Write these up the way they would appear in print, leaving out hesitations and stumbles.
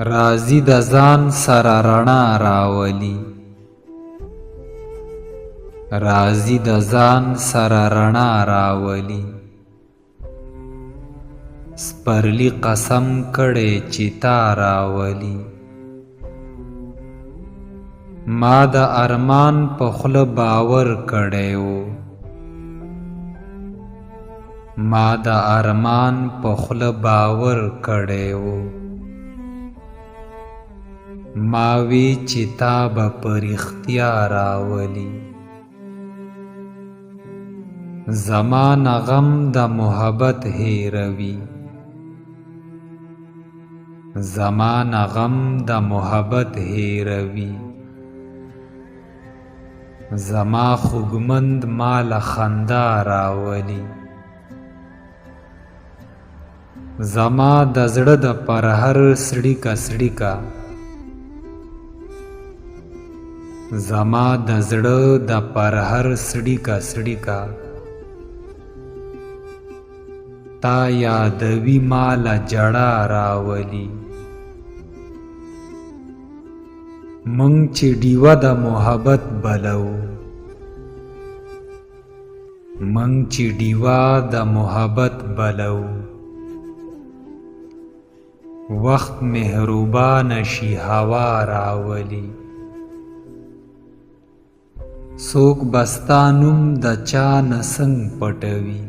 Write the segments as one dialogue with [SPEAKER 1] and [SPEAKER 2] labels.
[SPEAKER 1] راځي د ځان سره رڼا راولي، راځي د ځان سره رڼا راولي. سپرلی قسم کړی چې تا راولي. ما د ارمان په خوله باور کړی و، ما د ارمان په خوله باور کړی و. ما وی چې تا به په رښتیا راولي. زما نه غم د محبت هیروي، زما نه غم د محبت هیروي. زما خوږمند مال خندا راولي. زما د زړه د پرهر سړیکا سړیکا، زما د زړه د پرهر سړیکا سړیکا. تا یادوي مال جړا راولي. مونږ چې ډیوه د محبت بلو، مونږ چې ډیوه د محبت بلو. وخت مهربان شي هوا راولي. څوک بستا نوم د چا نسنګ پټوي،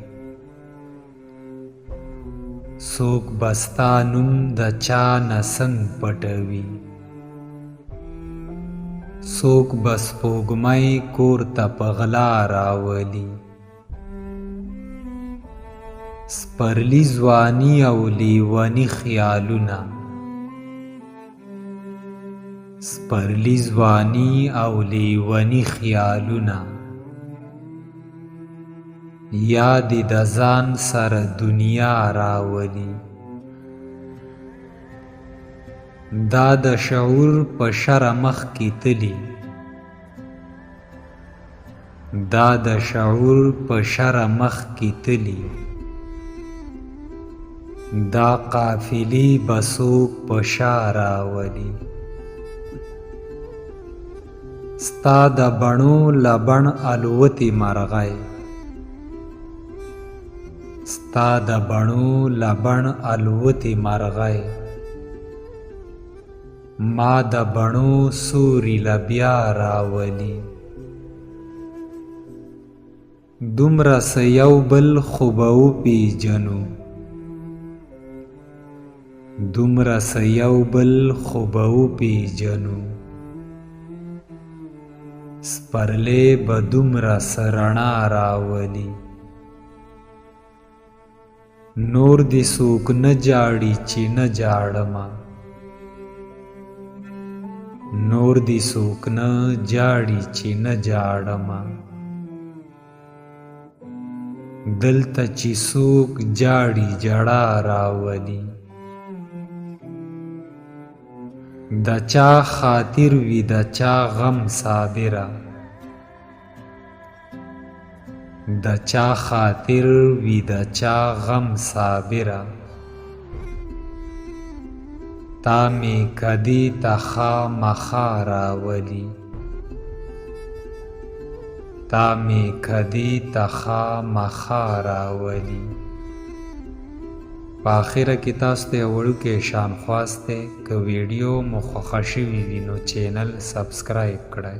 [SPEAKER 1] څوک بستا نوم د چا نسنګ پټوي. څوک بس سپوږمۍ کور ته په غلا راولي. سپرلی ځواني او لیوني خیالونه، سپرلی ځواني او لیوني خیالونه. یاد د ځان سره دنیا راولي. دا د شعور په شر مخ کې تلي، دا د شعور په شر مخ کې تلي. دا قافلې به څوک په شا راولي. ستا د بڼو له بڼ الوتې مرغۍ، ستا د بڼو له بڼ الوتې مرغۍ. ما د بڼو سوري له بیا راولي. دومره څه یو بل خو به وپېژنو، دومره څه یو بل خو به وپېژنو. سپرلی به دومره څه رڼا راولي. نور دې څوک نه جاړي چې نه جاړمه، نور دې څوک نه جاړي چې نه جاړمه. دلته چې څوک جاړي جړا راولي. د چا خاطر وي د چا غم صابره، د چا خاطر وي د چا غم صابره. تا می کدی ته خامخا راولي، تا می کدی ته خامخا راولي. په آخره کې تاسو ته وړوکی شان خواست دی، که ویډیو مو خوښه شوي وي نو چینل سبسکرایب کړئ.